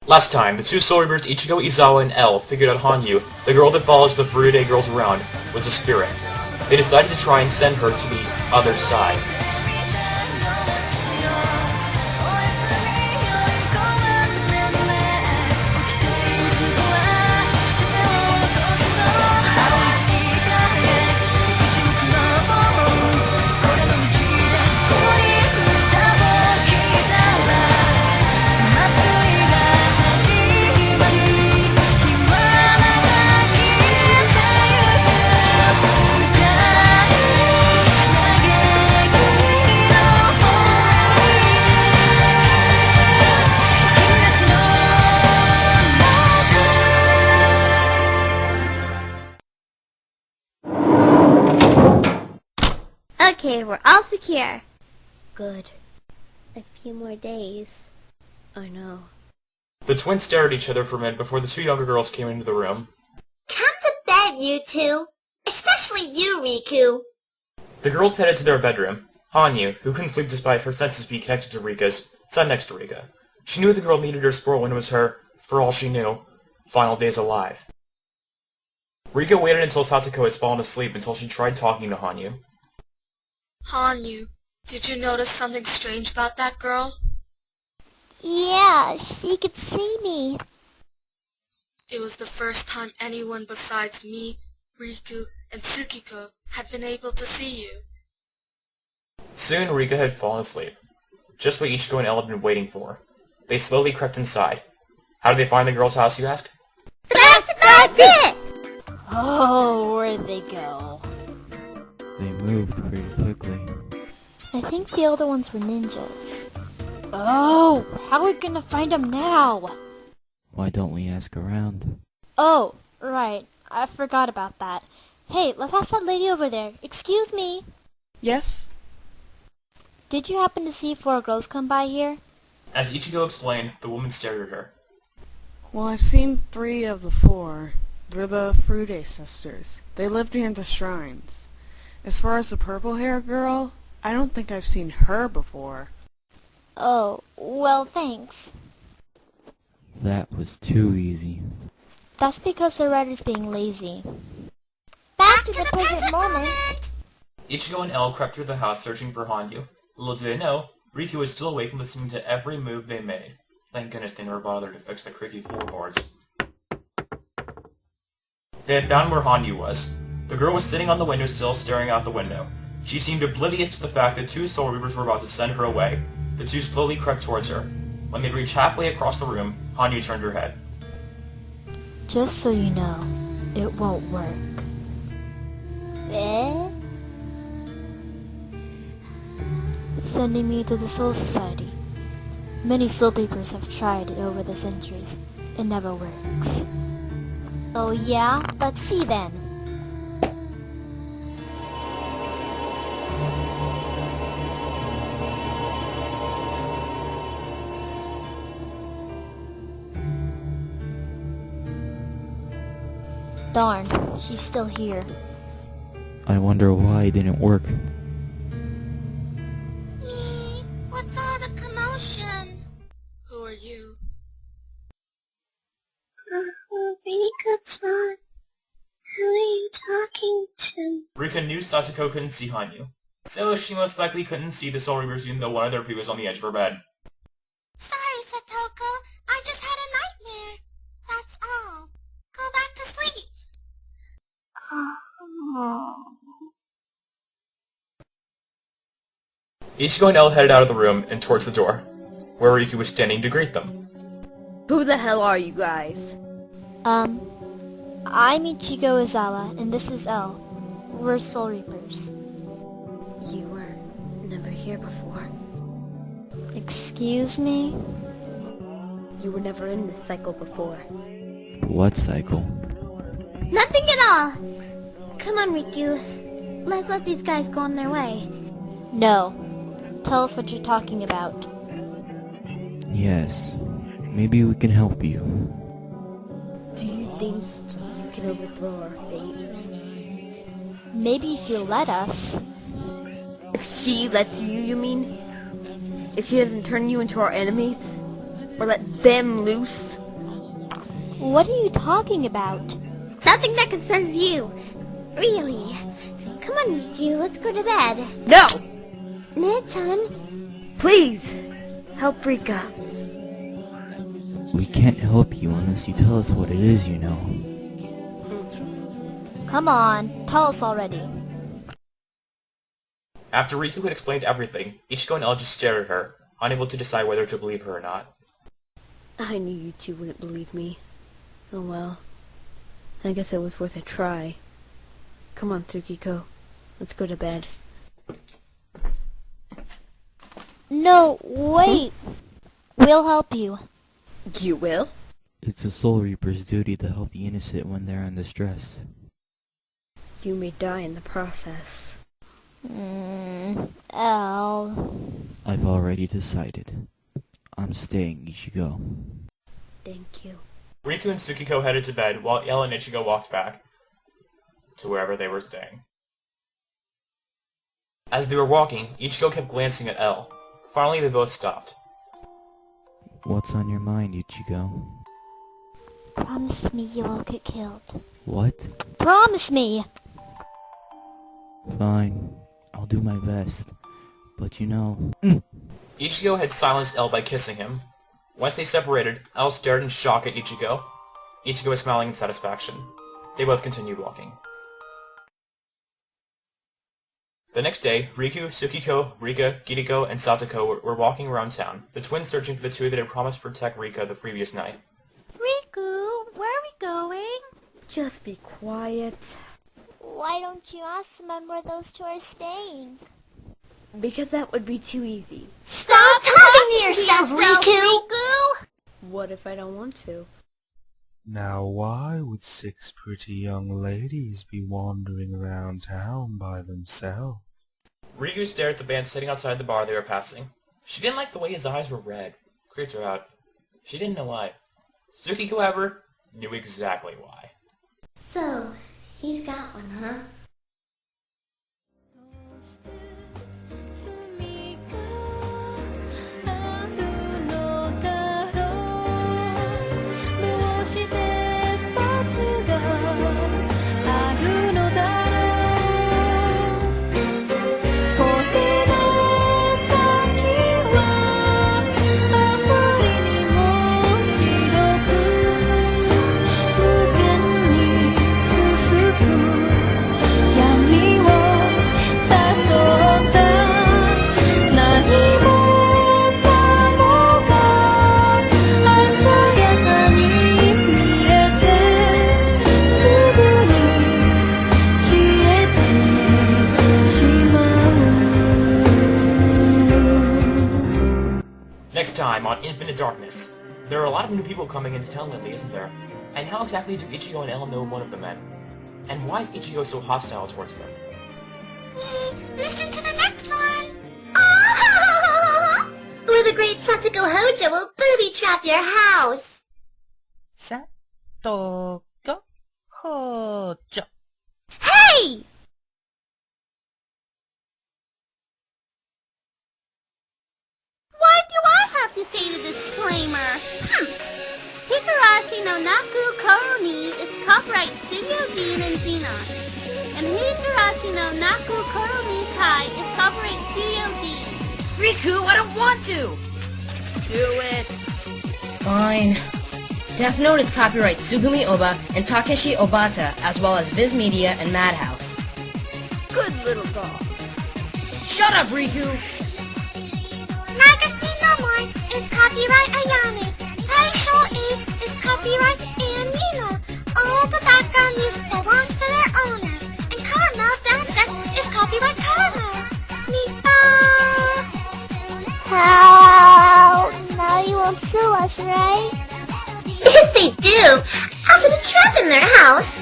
Last time, the two Soul Reapers Ichigo, Izawa, and L figured out Hanyuu, the girl that follows the Furude girls around, was a spirit. They decided to try and send her to the other side. Okay, we're all secure. Good. A few more days. I know. The twins stared at each other for a minute before the two younger girls came into the room. Come to bed, you two. Especially you, Rikku. The girls headed to their bedroom. Hanyuu, who couldn't sleep despite her senses being connected to Rika's, sat next to Rika. She knew the girl needed her support when it was her, for all she knew, final days alive. Rika waited until Satoko had fallen asleep until she tried talking to Hanyuu. Hanyuu, did you notice something strange about that girl? Yeah, she could see me. It was the first time anyone besides me, Rikku, and Tsukiko had been able to see you. Soon Rika had fallen asleep. Just what Ichigo and Elle had been waiting for. They slowly crept inside. How did they find the girl's house, you ask? Fast bit! Oh, where'd they go? They moved pretty quickly. I think the older ones were ninjas. Oh, how are we gonna find them now? Why don't we ask around? Oh, right. I forgot about that. Hey, let's ask that lady over there. Excuse me. Yes? Did you happen to see 4 girls come by here? As Ichigo explained, the woman stared at her. Well, I've seen 3 of the 4. They're the Furude sisters. They live near the shrines. As far as the purple-haired girl, I don't think I've seen her before. Oh, well, thanks. That was too easy. That's because the writer's being lazy. Back to the present moment! Ichigo and Elle crept through the house searching for Hanyuu. Little did they know, Rikku was still awake and listening to every move they made. Thank goodness they never bothered to fix the creaky floorboards. They had found where Hanyuu was. The girl was sitting on the windowsill staring out the window. She seemed oblivious to the fact that 2 Soul Reapers were about to send her away. The two slowly crept towards her. When they reached halfway across the room, Hanyuu turned her head. Just so you know, it won't work. Eh? Sending me to the Soul Society. Many Soul Reapers have tried it over the centuries. It never works. Oh yeah? Let's see then. Darn, she's still here. I wonder why it didn't work. Me? What's all the commotion? Who are you? Rika-chan. Who are you talking to? Rika knew Satoko couldn't see Hanyuu, so she most likely couldn't see the Soul Reapers even though one of their feet was on the edge of her bed. Sorry, Satoko. I just had a nightmare. That's all. Go back to sleep. Oh. Ichigo and Elle headed out of the room and towards the door, where Rikku was standing to greet them. Who the hell are you guys? I'm Ichigo Izawa, and this is Elle. We're Soul Reapers. You were never here before. Excuse me? You were never in this cycle before. What cycle? Nothing at all. Come on, Rikku. Let's let these guys go on their way. No. Tell us what you're talking about. Yes. Maybe we can help you. Do you think you can overthrow our fate? Maybe if you let us. If she lets you mean? If she doesn't turn you into our enemies? Or let them loose? What are you talking about? Nothing that concerns you. Really. Come on, Rikku, let's go to bed. No! Ne-chan. Please! Help Rika. We can't help you unless you tell us what it is you know. Come on, tell us already. After Rikku had explained everything, Ichigo and Elle just stared at her, unable to decide whether to believe her or not. I knew you two wouldn't believe me. Oh well. I guess it was worth a try. Come on, Tsukiko. Let's go to bed. No, wait. We'll help you. You will? It's the Soul Reaper's duty to help the innocent when they're in distress. You may die in the process. Elle. I've already decided. I'm staying, Ichigo. Thank you. Rikku and Tsukiko headed to bed, while Elle and Ichigo walked back to wherever they were staying. As they were walking, Ichigo kept glancing at Elle. Finally, they both stopped. What's on your mind, Ichigo? Promise me you won't get killed. What? Promise me! Fine. I'll do my best. But you know... Ichigo had silenced Elle by kissing him. Once they separated, Elle stared in shock at Ichigo. Ichigo was smiling in satisfaction. They both continued walking. The next day, Rikku, Tsukiko, Rika, Kiriko, and Satoko were walking around town, the twins searching for the two that had promised to protect Rika the previous night. Rikku, where are we going? Just be quiet. Why don't you ask someone where those two are staying? Because that would be too easy. Stop talking to yourself, Rikku! What if I don't want to? Now why would 6 pretty young ladies be wandering around town by themselves? Rikku stared at the band sitting outside the bar they were passing. She didn't like the way his eyes were red. Creeped her out. She didn't know why. Tsukiko, however, knew exactly why. So, he's got one, huh? Next time on Infinite Darkness. There are a lot of new people coming into town lately, isn't there? And how exactly do Ichigo and Elle know one of the men? And why is Ichigo so hostile towards them? Listen to the next one! Oh! Or the great Satoko Houjou will booby trap your house! Satoko Houjou. Hey! What do I have to say to disclaimer? Higurashi no Naku Koroni is copyright Studio Dean and Xenon. And Higurashi no Naku Koroni Tai is copyright Studio Dean. Rikku, I don't want to! Do it! Fine. Death Note is copyright Tsugumi Oba and Takeshi Obata, as well as Viz Media and Madhouse. Good little dog. Shut up, Rikku! Nagaki no More is copyright Ayane. Taisho E is copyright Anina. All the background music belongs to their owners. And Caramel Dance is copyright Caramel. Help! Now you won't sue us, right? If they do, I'll set a trap in their house.